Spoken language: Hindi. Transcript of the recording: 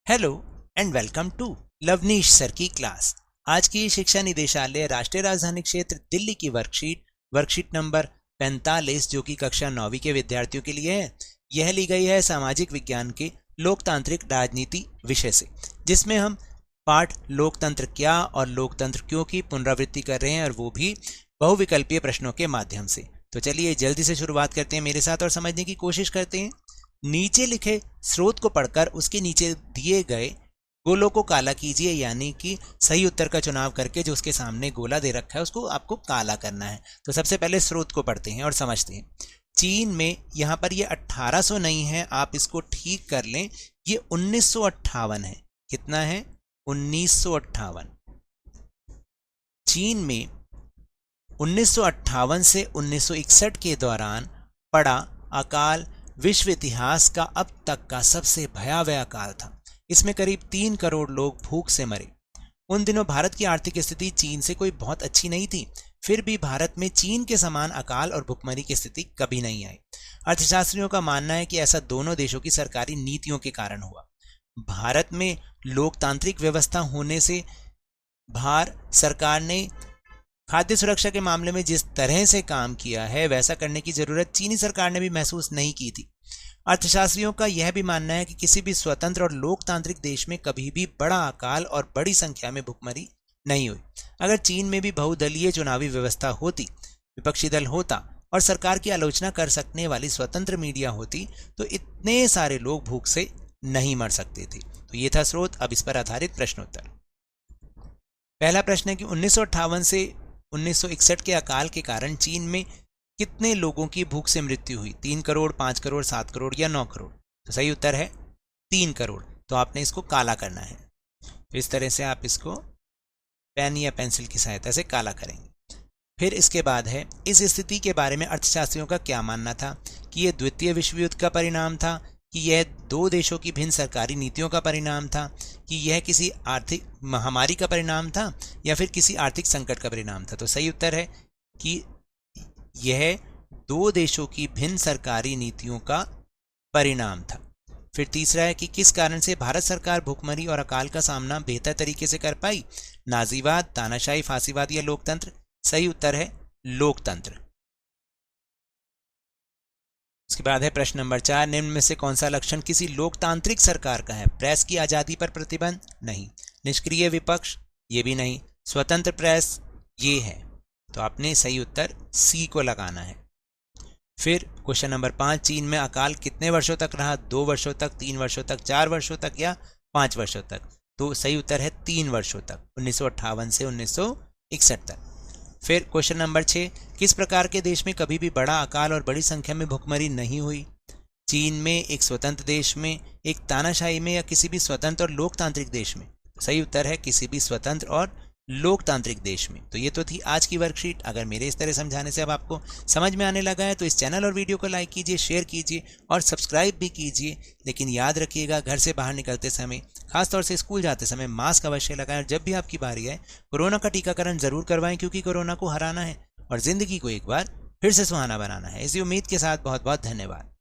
Hello and welcome to Lavneesh sir की क्लास। आज की शिक्षा निदेशालय राष्ट्रीय राजधानी क्षेत्र दिल्ली की वर्कशीट नंबर 45 जो कि कक्षा 9वीं के विद्यार्थियों के लिए है। यह ली गई है सामाजिक विज्ञान के लोकतांत्रिक राजनीति विषय से, जिसमें हम पाठ लोकतंत्र क्या और लोकतंत्र क्यों की पुनरावृत्ति कर रहे हैं, और वो भी बहुविकल्पीय प्रश्नों के माध्यम से। तो चलिए जल्दी से शुरुआत करते हैं मेरे साथ और समझने की कोशिश करते हैं। नीचे लिखे स्रोत को पढ़कर उसके नीचे दिए गए गोलों को काला कीजिए, यानी कि सही उत्तर का चुनाव करके जो उसके सामने गोला दे रखा है उसको आपको काला करना है। तो सबसे पहले स्रोत को पढ़ते हैं और समझते हैं। चीन में यहाँ पर ये 1800 नहीं है, आप इसको ठीक कर लें, ये 1958 है। कितना है? 1958। चीन में 1958 से 1961 के दौरान पड़ा अकाल विश्व इतिहास का अब तक का सबसे भयावह अकाल था। इसमें करीब 3 करोड़ लोग भूख से मरे। उन दिनों भारत की आर्थिक स्थिति चीन से कोई बहुत अच्छी नहीं थी, फिर भी भारत में चीन के समान अकाल और भुखमरी की स्थिति कभी नहीं आई। अर्थशास्त्रियों का मानना है कि ऐसा दोनों देशों की सरकारी नीतियों के कारण हुआ। भारत में लोकतांत्रिक व्यवस्था होने से भारत सरकार ने खाद्य सुरक्षा के मामले में जिस तरह से काम किया है वैसा करने की जरूरत चीनी सरकार ने भी महसूस नहीं की थी। अर्थशास्त्रियों का यह भी मानना है कि किसी भी स्वतंत्र और लोकतांत्रिक देश में कभी भी बड़ा अकाल और बड़ी संख्या में भुखमरी नहीं हुई। अगर चीन में भी बहुदलीय चुनावी व्यवस्था होती, विपक्षी दल होता और सरकार की आलोचना कर सकने वाली स्वतंत्र मीडिया होती, तो इतने सारे लोग भूख से नहीं मर सकते थे। तो ये था स्रोत। अब इस पर आधारित प्रश्नोत्तर। पहला प्रश्न है कि 1958 से 1961 के अकाल के कारण चीन में कितने लोगों की भूख से मृत्यु हुई? 3 करोड़, 5 करोड़, 7 करोड़ या 9 करोड़? तो सही उत्तर है 3 करोड़। तो आपने इसको काला करना है। तो इस तरह से आप इसको पेन या पेंसिल की सहायता से काला करेंगे। फिर इसके बाद है, इस स्थिति के बारे में अर्थशास्त्रियों का क्या मानना था? कि यह द्वितीय विश्व युद्ध का परिणाम था, कि यह दो देशों की भिन्न सरकारी नीतियों का परिणाम था, कि यह किसी आर्थिक महामारी का परिणाम था, या फिर किसी आर्थिक संकट का परिणाम था? तो सही उत्तर है कि यह दो देशों की भिन्न सरकारी नीतियों का परिणाम था। फिर तीसरा है कि किस कारण से भारत सरकार भुखमरी और अकाल का सामना बेहतर तरीके से कर पाई? नाजीवाद, तानाशाही, फांसीवाद या लोकतंत्र? सही उत्तर है लोकतंत्र। उसके बाद है प्रश्न नंबर 4, निम्न में से कौन सा लक्षण किसी लोकतांत्रिक सरकार का है? प्रेस की आजादी पर प्रतिबंध? नहीं। निष्क्रिय विपक्ष? ये भी नहीं। स्वतंत्र प्रेस? ये है। तो आपने सही उत्तर सी को लगाना है। फिर क्वेश्चन नंबर 5, चीन में अकाल कितने वर्षों तक रहा? 2 वर्षों तक, 3 वर्षों तक, 4 वर्षों तक या 5 वर्षों तक? तो सही उत्तर है 3 वर्षों तक, 1958 से 1961 तक। फिर क्वेश्चन नंबर 6, किस प्रकार के देश में कभी भी बड़ा अकाल और बड़ी संख्या में भुखमरी नहीं हुई? चीन में, एक स्वतंत्र देश में, एक तानाशाही में या किसी भी स्वतंत्र और लोकतांत्रिक देश में? सही उत्तर है किसी भी स्वतंत्र और लोकतांत्रिक देश में। तो ये तो थी आज की वर्कशीट। अगर मेरे इस तरह समझाने से अब आपको समझ में आने लगा है तो इस चैनल और वीडियो को लाइक कीजिए, शेयर कीजिए और सब्सक्राइब भी कीजिए। लेकिन याद रखिएगा, घर से बाहर निकलते समय, खासतौर से स्कूल जाते समय मास्क अवश्य लगाएं, और जब भी आपकी बारी आए कोरोना का टीकाकरण जरूर करवाएं, क्योंकि कोरोना को हराना है और जिंदगी को एक बार फिर से सुहाना बनाना है। इसी उम्मीद के साथ बहुत बहुत धन्यवाद।